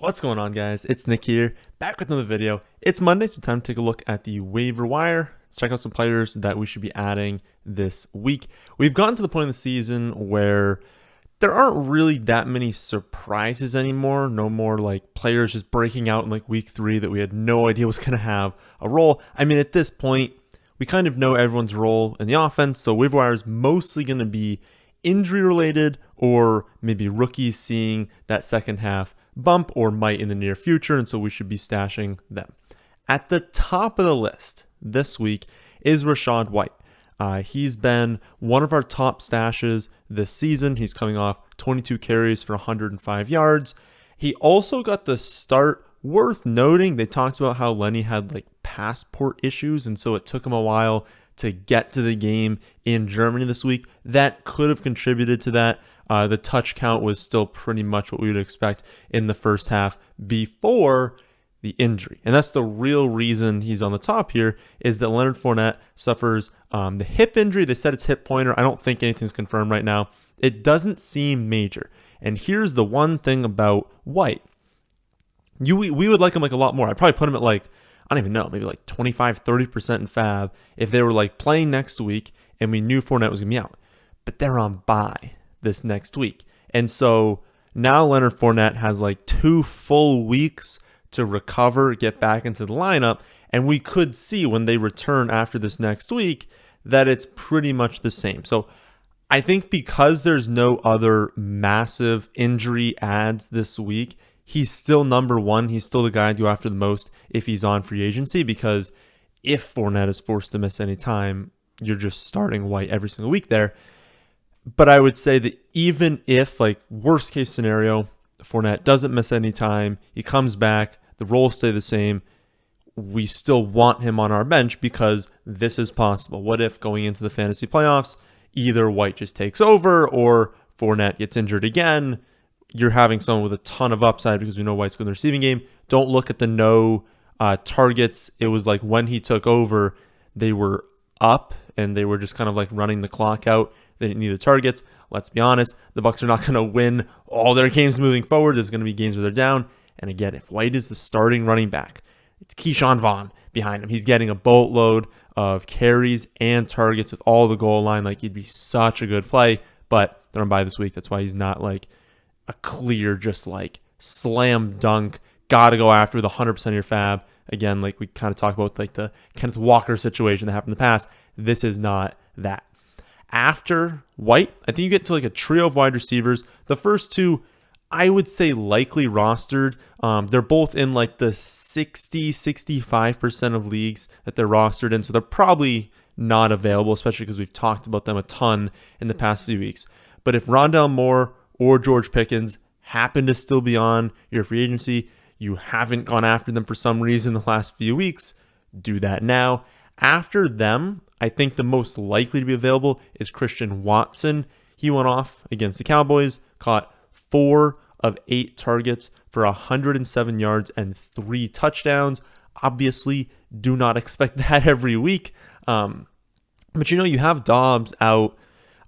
What's going on, guys? It's Nick here, back with another video. It's Monday, so time to take a look at the waiver wire. Let's check out some players that we should be adding this week. We've gotten to the point in the season where there aren't really that many surprises anymore. No more like players just breaking out in like week 3 that we had no idea was going to have a role. I mean, at this point, we kind of know everyone's role in the offense, so waiver wire is mostly going to be injury related or maybe rookies seeing that second half bump or might in the near future, and so we should be stashing them. At the top of the list this week is Rachaad White. He's been one of our top stashes this season. He's coming off 22 carries for 105 yards. He also got the start. Worth noting, they talked about how Lenny had like passport issues, and so it took him a while to get to the game in Germany this week. That could have contributed to that. The touch count was still pretty much what we would expect in the first half before the injury. And that's the real reason he's on the top here, is that Leonard Fournette suffers the hip injury. They said it's hip pointer. I don't think anything's confirmed right now. It doesn't seem major. And here's the one thing about White. We would like him like a lot more. I'd probably put him at like, I don't even know, maybe like 25, 30% in fab if they were like playing next week and we knew Fournette was going to be out. But they're on bye this next week. And so now Leonard Fournette has like 2 full weeks to recover, get back into the lineup. And we could see when they return after this next week that it's pretty much the same. So I think because there's no other massive injury adds this week, he's still number one. He's still the guy I'd go after the most if he's on free agency, because if Fournette is forced to miss any time, you're just starting White every single week there. But I would say that even if, like, worst case scenario, Fournette doesn't miss any time, he comes back, the roles stay the same, we still want him on our bench because this is possible. What if going into the fantasy playoffs, either White just takes over or Fournette gets injured again? You're having someone with a ton of upside because we know White's good in the receiving game. Don't look at the no targets. It was like when he took over, they were up and they were just kind of like running the clock out. They didn't need the targets. Let's be honest, the Bucs are not going to win all their games moving forward. There's going to be games where they're down. And again, if White is the starting running back, it's Keyshawn Vaughn behind him. He's getting a boatload of carries and targets with all the goal line. Like, he'd be such a good play, but they're on bye this week. That's why he's not like a clear, just like slam dunk, got to go after the 100% of your fab. Again, like we kind of talked about like the Kenneth Walker situation that happened in the past. This is not that. After White, I think you get to like a trio of wide receivers. The first two, I would say likely rostered. They're both in like the 65% of leagues that they're rostered in. So they're probably not available, especially because we've talked about them a ton in the past few weeks. But if Rondale Moore or George Pickens happen to still be on your free agency, you haven't gone after them for some reason the last few weeks, do that now. After them, I think the most likely to be available is Christian Watson. He went off against the Cowboys, caught 4 of 8 targets for 107 yards and 3 touchdowns. Obviously, do not expect that every week. But you have Dobbs out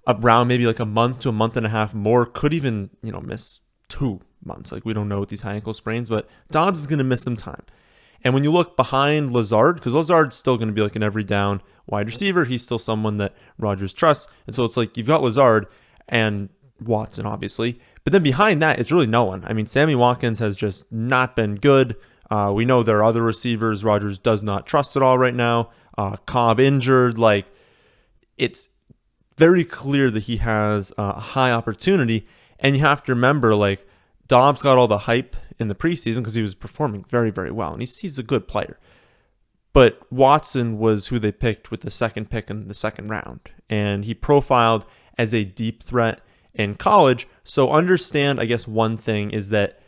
around maybe like a month to a month and a half more, could even, miss 2 months. Like, we don't know with these high ankle sprains, but Dobbs is going to miss some time. And when you look behind Lazard, because Lazard's still going to be like an every down wide receiver, he's still someone that Rodgers trusts. And so it's like you've got Lazard and Watson, obviously. But then behind that, it's really no one. I mean, Sammy Watkins has just not been good. We know there are other receivers Rodgers does not trust at all right now. Cobb injured. Like, it's very clear that he has a high opportunity. And you have to remember, like, Dobbs got all the hype in the preseason because he was performing very, very well. And he's a good player. But Watson was who they picked with the second pick in the second round. And he profiled as a deep threat in college. So understand, I guess, one thing is that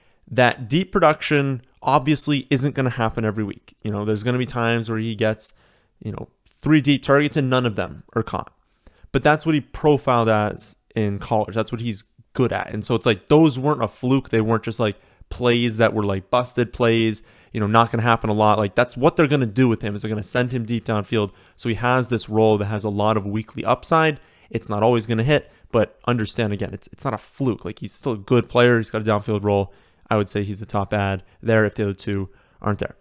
deep production obviously isn't going to happen every week. There's going to be times where he gets, 3 deep targets and none of them are caught. But that's what he profiled as in college. That's what he's good at. And so it's like those weren't a fluke. They weren't just like plays that were like busted plays, not going to happen a lot. Like, that's what they're going to do with him, is they're going to send him deep downfield. So he has this role that has a lot of weekly upside. It's not always going to hit, but understand, again, it's not a fluke. Like, he's still a good player. He's got a downfield role. I would say he's the top ad there if the other two aren't there.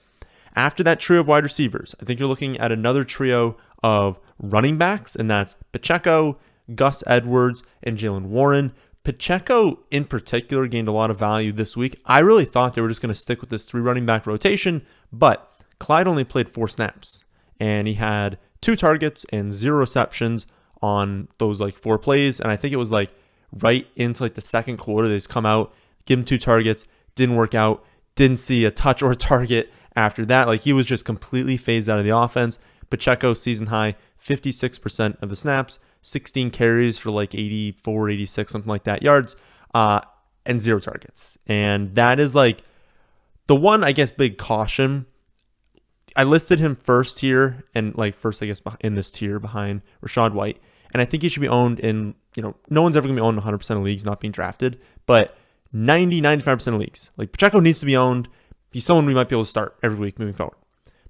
After that trio of wide receivers, I think you're looking at another trio of running backs, and that's Pacheco, Gus Edwards, and Jaylen Warren. Pacheco in particular gained a lot of value this week. I really thought they were just going to stick with this 3 running back rotation, but Clyde only played 4 snaps, and he had 2 targets and 0 receptions on those 4 plays, and I think it was right into the second quarter. They just come out, give him 2 targets, didn't work out, didn't see a touch or a target after that. He was just completely phased out of the offense. Pacheco season high, 56% of the snaps, 16 carries for 84, 86, something like that yards, and 0 targets. And that is the one, I guess, big caution. I listed him first here, and first, I guess, in this tier behind Rachaad White. And I think he should be owned in, no one's ever going to be owned in 100% of leagues, not being drafted, but 95% of leagues. Pacheco needs to be owned. He's someone we might be able to start every week moving forward.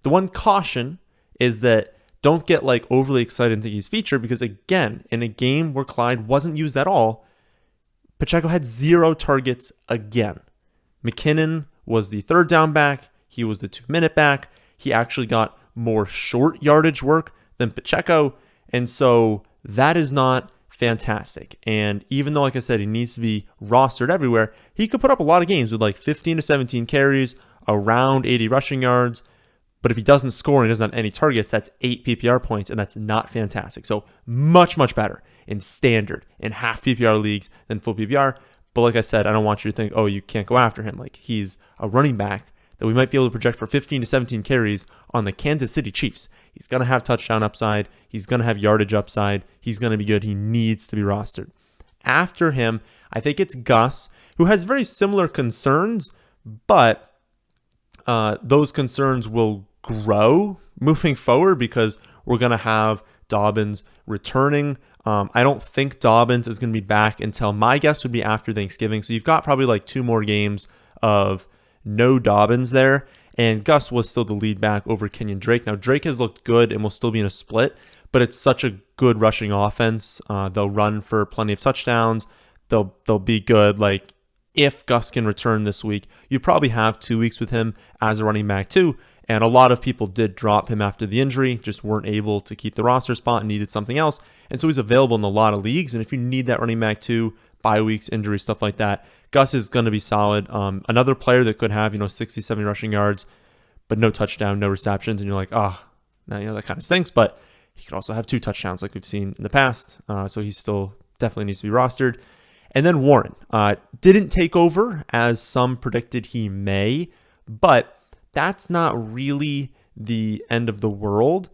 The one caution is that don't get overly excited and think he's featured, because again, in a game where Clyde wasn't used at all, Pacheco had 0 targets again. McKinnon was the 3rd down back. He was the 2-minute back. He actually got more short yardage work than Pacheco. And so that is not fantastic. And even though, like I said, he needs to be rostered everywhere, he could put up a lot of games with 15 to 17 carries, around 80 rushing yards. But if he doesn't score and he doesn't have any targets, that's 8 PPR points, and that's not fantastic. So much, much better in standard and half PPR leagues than full PPR. But like I said, I don't want you to think, oh, you can't go after him. He's a running back that we might be able to project for 15 to 17 carries on the Kansas City Chiefs. He's going to have touchdown upside. He's going to have yardage upside. He's going to be good. He needs to be rostered. After him, I think it's Gus, who has very similar concerns, but those concerns will grow moving forward because we're going to have Dobbins returning. I don't think Dobbins is going to be back until, my guess would be after Thanksgiving. So you've got probably 2 more games of no Dobbins there. And Gus was still the lead back over Kenyon Drake. Now, Drake has looked good and will still be in a split, but it's such a good rushing offense. They'll run for plenty of touchdowns. They'll be good. If Gus can return this week, you probably have 2 weeks with him as a running back too. And a lot of people did drop him after the injury, just weren't able to keep the roster spot and needed something else. And so he's available in a lot of leagues. And if you need that running back too, bye weeks, injuries, stuff like that, Gus is going to be solid. Another player that could have, 60, 70 rushing yards, but no touchdown, no receptions. And you're like, oh, now, that kind of stinks. But he could also have 2 touchdowns like we've seen in the past. So he still definitely needs to be rostered. And then Warren didn't take over as some predicted he may, but that's not really the end of the world.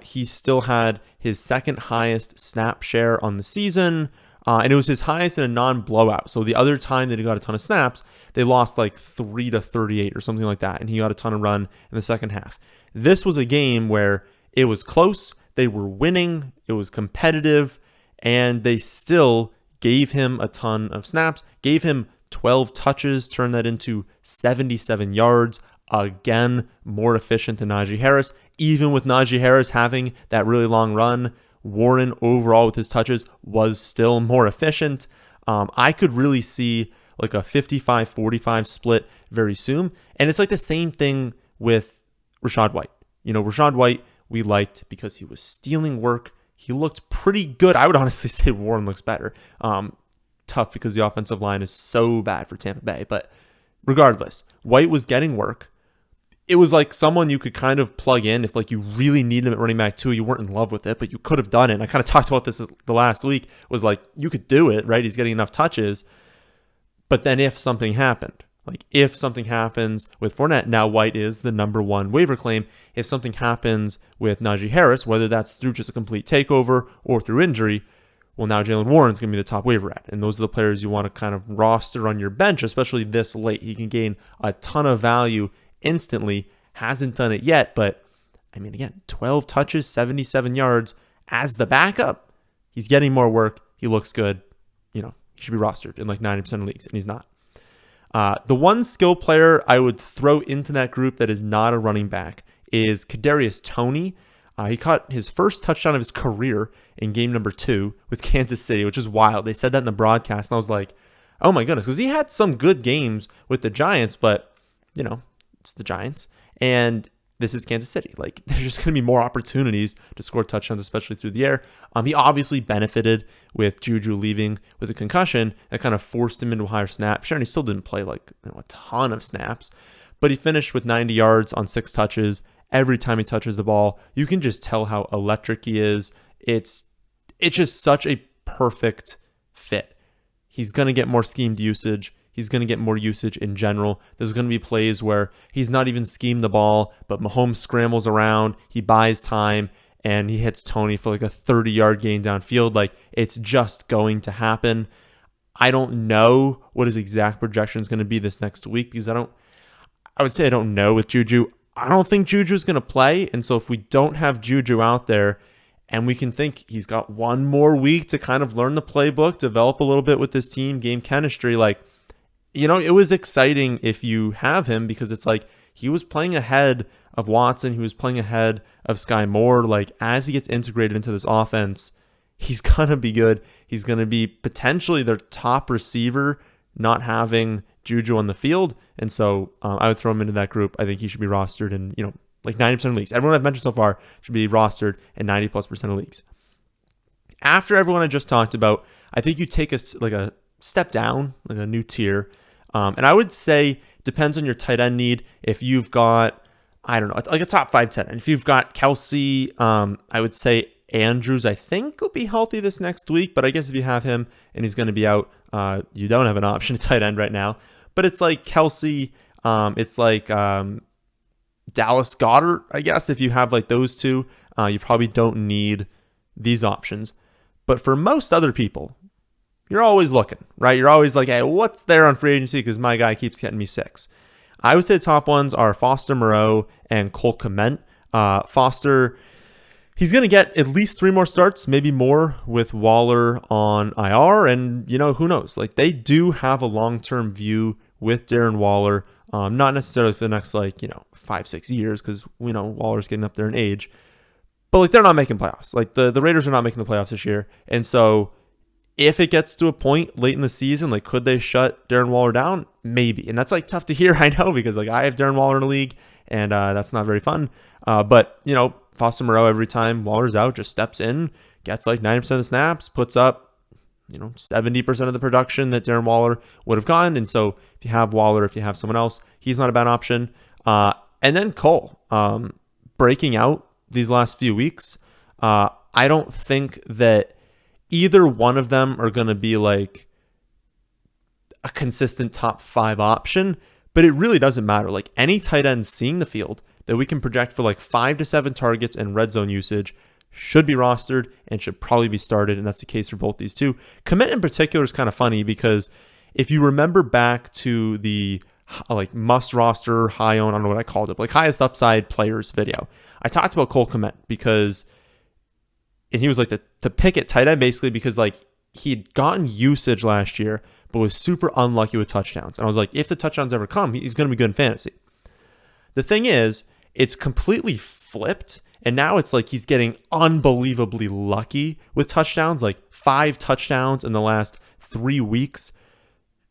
He still had his 2nd highest snap share on the season, and it was his highest in a non-blowout. So the other time that he got a ton of snaps, they lost 3 to 38 or something like that, and he got a ton of run in the second half. This was a game where it was close, they were winning, it was competitive, and they still gave him a ton of snaps, gave him 12 touches, turned that into 77 yards. Again, more efficient than Najee Harris. Even with Najee Harris having that really long run, Warren overall with his touches was still more efficient. I could really see a 55-45 split very soon. And it's the same thing with Rachaad White. Rachaad White we liked because he was stealing work. He looked pretty good. I would honestly say Warren looks better. Tough because the offensive line is so bad for Tampa Bay. But regardless, White was getting work. It was someone you could kind of plug in if you really needed him at running back 2. You weren't in love with it, but you could have done it. And I kind of talked about this the last week. Was you could do it, right? He's getting enough touches. But then if something happened, if something happens with Fournette, now White is the number 1 waiver claim. If something happens with Najee Harris, whether that's through just a complete takeover or through injury, well, now Jaylen Warren's going to be the top waiver ad. And those are the players you want to kind of roster on your bench, especially this late. He can gain a ton of value instantly. Hasn't done it yet, but again, 12 touches, 77 yards as the backup. He's getting more work. He looks good. He should be rostered in 90% of leagues, and he's not. The one skill player I would throw into that group that is not a running back is Kadarius Toney. He caught his first touchdown of his career in game number 2 with Kansas City, which is wild. They said that in the broadcast, and I was like, Oh my goodness, because he had some good games with the Giants, but it's the Giants, and this is Kansas City. Like, there's just going to be more opportunities to score touchdowns, especially through the air. He obviously benefited with Juju leaving with a concussion that kind of forced him into a higher snap. Sure, and he still didn't play like a ton of snaps, but he finished with 90 yards on 6 touches. Every time he touches the ball, you can just tell how electric he is. It's just such a perfect fit. He's going to get more schemed usage. He's going to get more usage in general. There's going to be plays where he's not even schemed the ball, but Mahomes scrambles around, he buys time, and he hits Toney for like a 30-yard gain downfield. Like, it's just going to happen. I don't know what his exact projection is going to be this next week because I would say I don't know with Juju. I don't think Juju's going to play. And so if we don't have Juju out there, and we can think he's got one more week to kind of learn the playbook, develop a little bit with this team, game chemistry. Like, it was exciting if you have him because it's like he was playing ahead of Watson. He was playing ahead of Sky Moore. Like, as he gets integrated into this offense, he's going to be good. He's going to be potentially their top receiver, not having Juju on the field. And so I would throw him into that group. I think he should be rostered in, like 90% of leagues. Everyone I've mentioned so far should be rostered in 90+% of leagues. After everyone I just talked about, I think you take a step down, like a new tier. And I would say depends on your tight end need. If you've got, I don't know, like a top 5 tight end. If you've got Kelsey, I would say Andrews, I think will be healthy this next week. But I guess if you have him and he's going to be out, you don't have an option at tight end right now. But it's like Kelsey, it's like Dallas Goedert, I guess. If you have like those two, you probably don't need these options. But for most other people, you're always looking, right? You're always like, hey, what's there on free agency? Because my guy keeps getting me 6. I would say the top ones are Foster Moreau and Cole Kmet. Foster, he's going to get at least 3 more starts, maybe more with Waller on IR. And, who knows? Like, they do have a long-term view with Darren Waller. Not necessarily for the next 5-6 years, because we know Waller's getting up there in age, but like, they're not making playoffs. Like, the Raiders are not making the playoffs this year. And so if it gets to a point late in the season, like, could they shut Darren Waller down? Maybe. And that's like tough to hear, I know, because like I have Darren Waller in the league, and that's not very fun. But Foster Moreau, every time Waller's out, just steps in, gets like 90% of the snaps, puts up 70% of the production that Darren Waller would have gotten. And so if you have Waller, if you have someone else, he's not a bad option. And then Cole, breaking out these last few weeks. I don't think that either one of them are going to be like a consistent top 5 option, but it really doesn't matter. Like, any tight end seeing the field that we can project for like 5 to 7 targets and red zone usage should be rostered and should probably be started. And that's the case for both these two. Kmet in particular is kind of funny because if you remember back to the like must roster, high own, I don't know what I called it, but like highest upside players video, I talked about Cole Kmet and he was like the pick at tight end basically because like he'd gotten usage last year, but was super unlucky with touchdowns. And I was like, if the touchdowns ever come, he's going to be good in fantasy. The thing is, it's completely flipped. And now it's like he's getting unbelievably lucky with touchdowns, like 5 touchdowns in the last 3 weeks.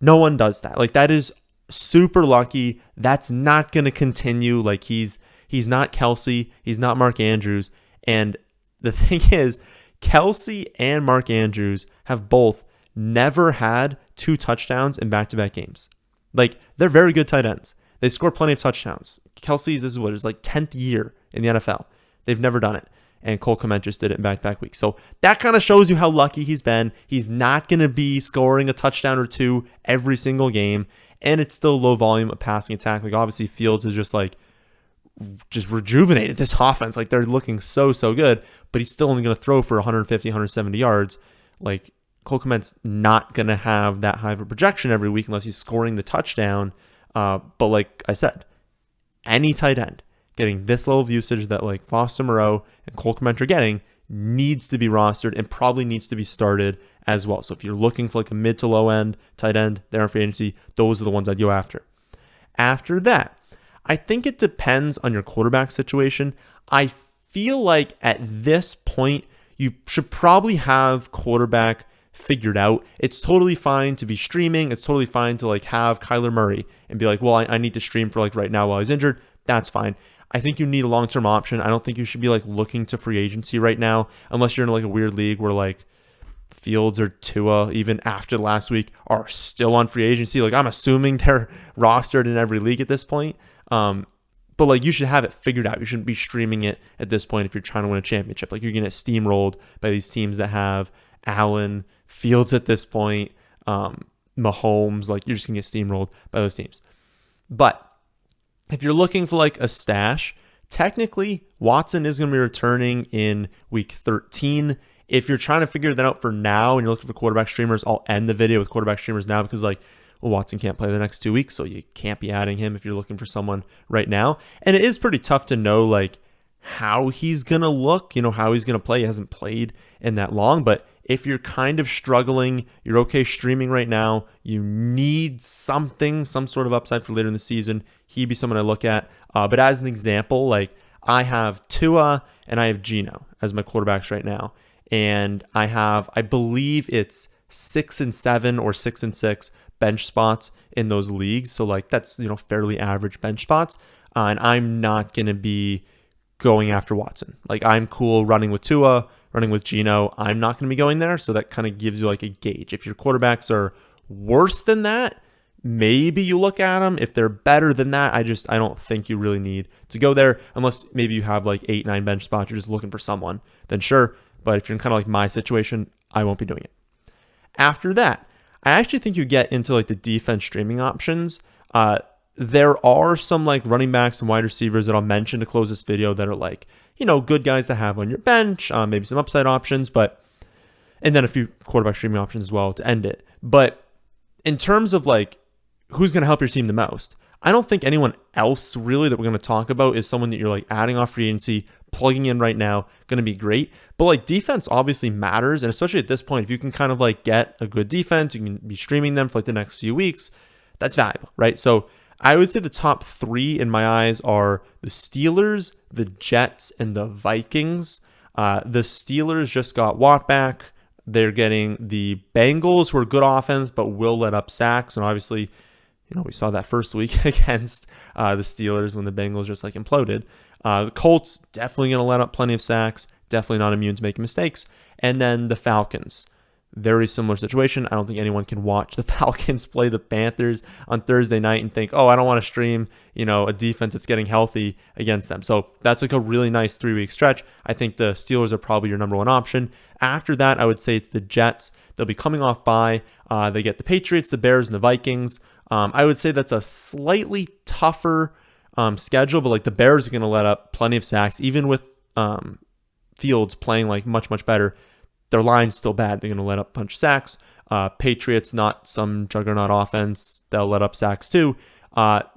No one does that. Like, that is super lucky. That's not going to continue. Like, he's not Kelsey. He's not Mark Andrews. And the thing is, Kelsey and Mark Andrews have both never had 2 touchdowns in back-to-back games. Like, they're very good tight ends. They score plenty of touchdowns. Kelsey's, this is what, his like 10th year in the NFL. They've never done it. And Cole Kmet just did it in back-to-back weeks. So that kind of shows you how lucky he's been. He's not going to be scoring a touchdown or 2 every single game. And it's still low volume of passing attack. Like, obviously Fields is just rejuvenated this offense. Like, they're looking so good. But he's still only going to throw for 150, 170 yards. Like, Cole Kmet's not going to have that high of a projection every week unless he's scoring the touchdown. But like I said, any tight end getting this level of usage that like Foster Moreau and Cole Kmet are getting needs to be rostered and probably needs to be started as well. So if you're looking for like a mid to low end tight end there in free agency, those are the ones I'd go after. After that, I think it depends on your quarterback situation. I feel like at this point, you should probably have quarterback figured out. It's totally fine to be streaming. It's totally fine to like have Kyler Murray and be like, well, I need to stream for like right now while he's injured. That's fine. I think you need a long-term option. I don't think you should be like looking to free agency right now, unless you're in like a weird league where like Fields or Tua, even after last week, are still on free agency. Like I'm assuming they're rostered in every league at this point. But like you should have it figured out. You shouldn't be streaming it at this point if you're trying to win a championship. Like you're going to get steamrolled by these teams that have Allen, Fields at this point, Mahomes. Like you're just going to get steamrolled by those teams. But if you're looking for like a stash, technically Watson is going to be returning in week 13. If you're trying to figure that out for now and you're looking for quarterback streamers, I'll end the video with quarterback streamers now because like, well, Watson can't play the next 2 weeks, so you can't be adding him if you're looking for someone right now. And it is pretty tough to know like how he's going to look, how he's going to play. He hasn't played in that long, but if you're kind of struggling, you're okay streaming right now, you need some sort of upside for later in the season, he'd be someone I look at. But as an example, like I have Tua and I have Geno as my quarterbacks right now. And I believe it's 6 and 7 or 6 and 6 bench spots in those leagues. So like that's, fairly average bench spots. And I'm not going to be going after Watson. Like I'm cool running with Tua, running with Geno. I'm not going to be going there. So that kind of gives you like a gauge. If your quarterbacks are worse than that, maybe you look at them. If they're better than that, I don't think you really need to go there unless maybe you have like 8, 9 bench spots. You're just looking for someone, then sure. But if you're in kind of like my situation, I won't be doing it. After that, I actually think you get into like the defense streaming options. There are some like running backs and wide receivers that I'll mention to close this video that are like, good guys to have on your bench, maybe some upside options, and then a few quarterback streaming options as well to end it. But in terms of like who's going to help your team the most, I don't think anyone else really that we're going to talk about is someone that you're like adding off free agency, plugging in right now, going to be great. But like defense obviously matters. And especially at this point, if you can kind of like get a good defense, you can be streaming them for like the next few weeks. That's valuable, right? So I would say the top 3 in my eyes are the Steelers, the Jets, and the Vikings. The Steelers just got Watt back. They're getting the Bengals, who are good offense, but will let up sacks. And obviously, we saw that first week against the Steelers when the Bengals just like imploded. The Colts definitely going to let up plenty of sacks, definitely not immune to making mistakes. And then the Falcons, very similar situation. I don't think anyone can watch the Falcons play the Panthers on Thursday night and think, oh, I don't want to stream, a defense that's getting healthy against them. So that's like a really nice 3-week stretch. I think the Steelers are probably your number 1 option. After that, I would say it's the Jets. They'll be coming off bye. They get the Patriots, the Bears, and the Vikings. I would say that's a slightly tougher schedule, but like the Bears are going to let up plenty of sacks, even with Fields playing like much, much better. Their line's still bad. They're going to let up a bunch of sacks. Patriots, not some juggernaut offense. They'll let up sacks too.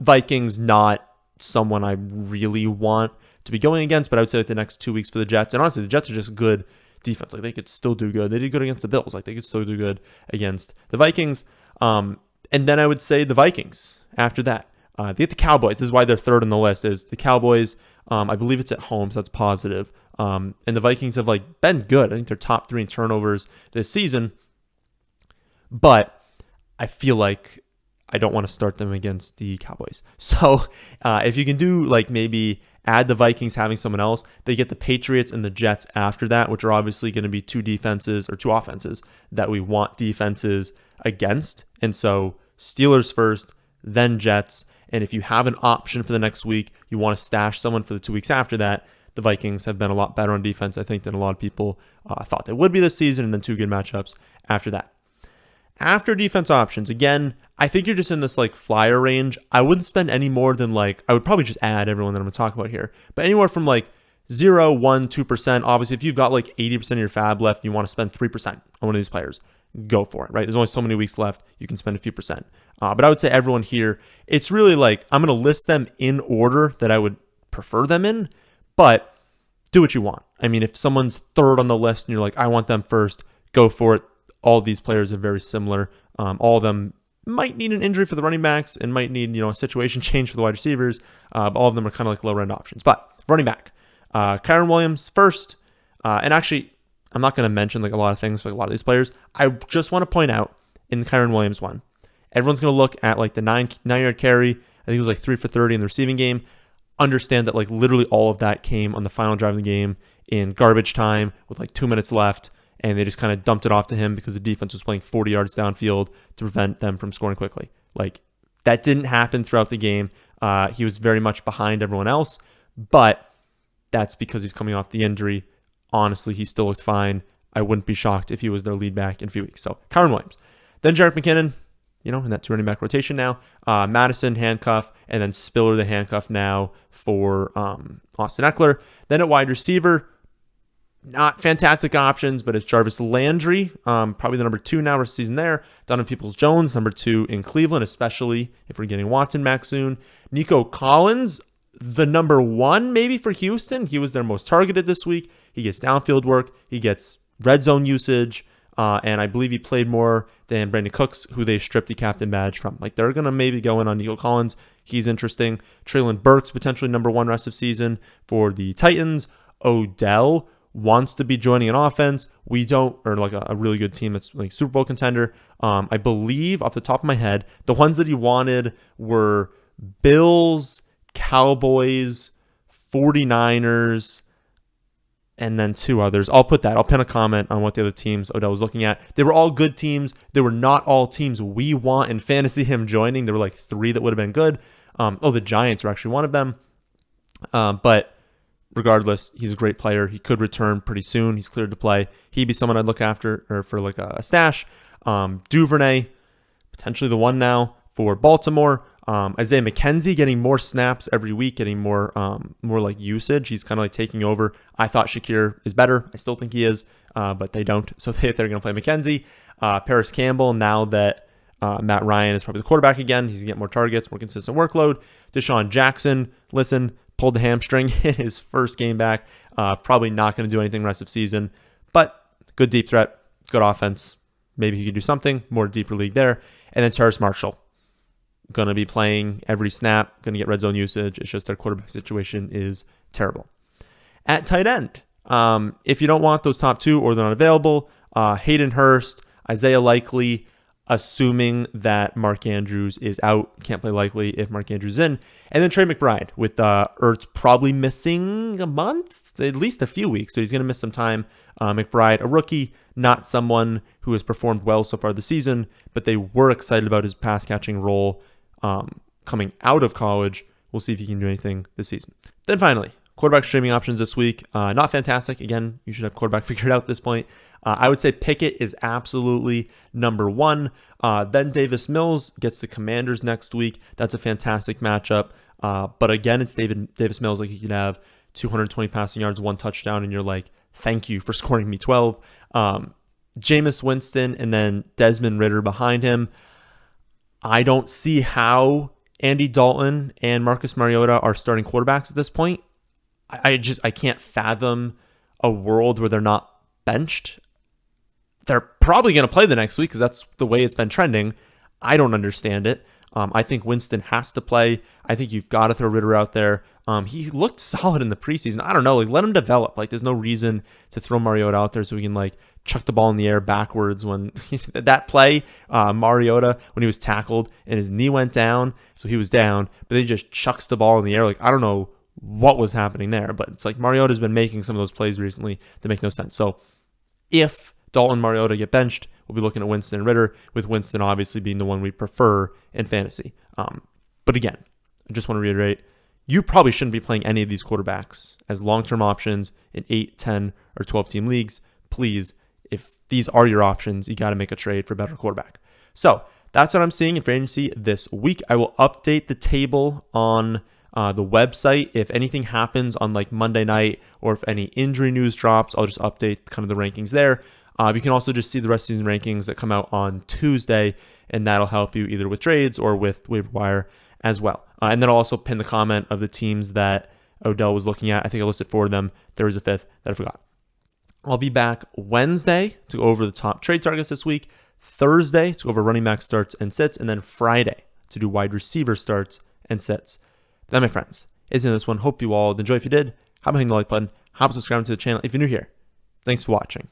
Vikings, not someone I really want to be going against, but I would say like the next 2 weeks for the Jets. And honestly, the Jets are just good defense. Like they could still do good. They did good against the Bills. Like they could still do good against the Vikings. And then I would say the Vikings after that. They get the Cowboys. This is why they're 3rd on the list, is the Cowboys. I believe it's at home, so that's positive. And the Vikings have like been good. I think they're top 3 in turnovers this season. But I feel like I don't want to start them against the Cowboys. So if you can do like maybe add the Vikings having someone else, they get the Patriots and the Jets after that, which are obviously going to be 2 defenses or 2 offenses that we want defenses against. And so Steelers first, then Jets. And if you have an option for the next week, you want to stash someone for the 2 weeks after that, the Vikings have been a lot better on defense, I think, than a lot of people thought they would be this season, and then 2 good matchups after that. After defense options, again, I think you're just in this like flyer range. I wouldn't spend any more than like, I would probably just add everyone that I'm going to talk about here, but anywhere from like 0, 1, 2%. Obviously, if you've got like 80% of your fab left, you want to spend 3% on one of these players, go for it, right? There's only so many weeks left. You can spend a few percent. But I would say everyone here, it's really like, I'm going to list them in order that I would prefer them in, but do what you want. I mean, if someone's 3rd on the list and you're like, I want them first, go for it. All these players are very similar. All of them might need an injury for the running backs and might need, a situation change for the wide receivers. All of them are kind of like low-end options. But running back, Kyron Williams first. And actually, I'm not going to mention like a lot of things for like a lot of these players. I just want to point out in the Kyren Williams one, everyone's going to look at like the 9-yard carry. I think it was like 3 for 30 in the receiving game. Understand that like literally all of that came on the final drive of the game in garbage time with like 2 minutes left, and they just kind of dumped it off to him because the defense was playing 40 yards downfield to prevent them from scoring quickly. Like that didn't happen throughout the game. He was very much behind everyone else, but that's because he's coming off the injury. Honestly, he still looked fine. I wouldn't be shocked if he was their lead back in a few weeks. So Kyren Williams. Then Jerick McKinnon, in that 2 running back rotation now. Madison, handcuff, and then Spiller, the handcuff now for Austin Eckler. Then at wide receiver, not fantastic options, but it's Jarvis Landry, probably the number 2 now for the season there. Donovan Peoples-Jones, number 2 in Cleveland, especially if we're getting Watson back soon. Nico Collins, the number 1 maybe for Houston. He was their most targeted this week. He gets downfield work. He gets red zone usage. And I believe he played more than Brandon Cooks, who they stripped the captain badge from. Like, they're going to maybe go in on Nico Collins. He's interesting. Treylon Burks, potentially number 1 rest of season for the Titans. Odell wants to be joining an offense. We don't, or like a really good team that's like Super Bowl contender. I believe off the top of my head, the ones that he wanted were Bills, Cowboys, 49ers, and then 2 others. I'll pin a comment on what the other teams Odell was looking at. They were all good teams. They were not all teams we want in fantasy him joining. There were like 3 that would have been good. The Giants were actually one of them. But regardless, he's a great player. He could return pretty soon. He's cleared to play. He'd be someone I'd look after or for like a stash. Duvernay, potentially the one now for Baltimore. Isaiah McKenzie getting more snaps every week, getting more like usage. He's kind of like taking over. I thought Shakir is better. I still think he is, but they don't. So they're going to play McKenzie. Paris Campbell, now that Matt Ryan is probably the quarterback again, he's going to get more targets, more consistent workload. Deshaun Jackson, pulled the hamstring in his first game back. Probably not going to do anything the rest of season, but good deep threat, good offense. Maybe he could do something, more deeper league there. And then Terrace Marshall. Going to be playing every snap, going to get red zone usage. It's just their quarterback situation is terrible. At tight end, if you don't want those top 2 or they're not available, Hayden Hurst, Isaiah Likely, assuming that Mark Andrews is out, can't play Likely if Mark Andrews is in. And then Trey McBride with Ertz probably missing a month, at least a few weeks. So he's going to miss some time. McBride, a rookie, not someone who has performed well so far this season, but they were excited about his pass catching role coming out of college. We'll see if he can do anything this season. Then finally, quarterback streaming options this week. Not fantastic. Again, you should have quarterback figured out at this point. I would say Pickett is absolutely number 1. Then Davis Mills gets the Commanders next week. That's a fantastic matchup. But again, it's Davis Mills. Like, he could have 220 passing yards, 1 touchdown, and you're like, thank you for scoring me 12. Jameis Winston and then Desmond Ridder behind him. I don't see how Andy Dalton and Marcus Mariota are starting quarterbacks at this point. I can't fathom a world where they're not benched. They're probably going to play the next week because that's the way it's been trending. I don't understand it. I think Winston has to play. I think you've got to throw Ridder out there. He looked solid in the preseason. I don't know. Like, let him develop. Like, there's no reason to throw Mariota out there so we can like chuck the ball in the air backwards when that play, Mariota, when he was tackled and his knee went down, so he was down, but then he just chucks the ball in the air. Like, I don't know what was happening there, but it's like Mariota's been making some of those plays recently that make no sense. So if Dalton and Mariota get benched, we'll be looking at Winston and Ridder, with Winston obviously being the one we prefer in fantasy. But again, I just want to reiterate, you probably shouldn't be playing any of these quarterbacks as long-term options in 8, 10, or 12-team leagues. Please, if these are your options, you got to make a trade for a better quarterback. So that's what I'm seeing in free agency this week. I will update the table on the website. If anything happens on like Monday night or if any injury news drops, I'll just update kind of the rankings there. You can also just see the rest of season rankings that come out on Tuesday, and that'll help you either with trades or with waiver wire as well. And then I'll also pin the comment of the teams that Odell was looking at. I think I listed 4 of them. There was a 5th that I forgot. I'll be back Wednesday to go over the top trade targets this week, Thursday to go over running back starts and sits, and then Friday to do wide receiver starts and sits. That, my friends, is in this one. Hope you all enjoy. If you did, how about hitting the like button? How about subscribing to the channel if you're new here? Thanks for watching.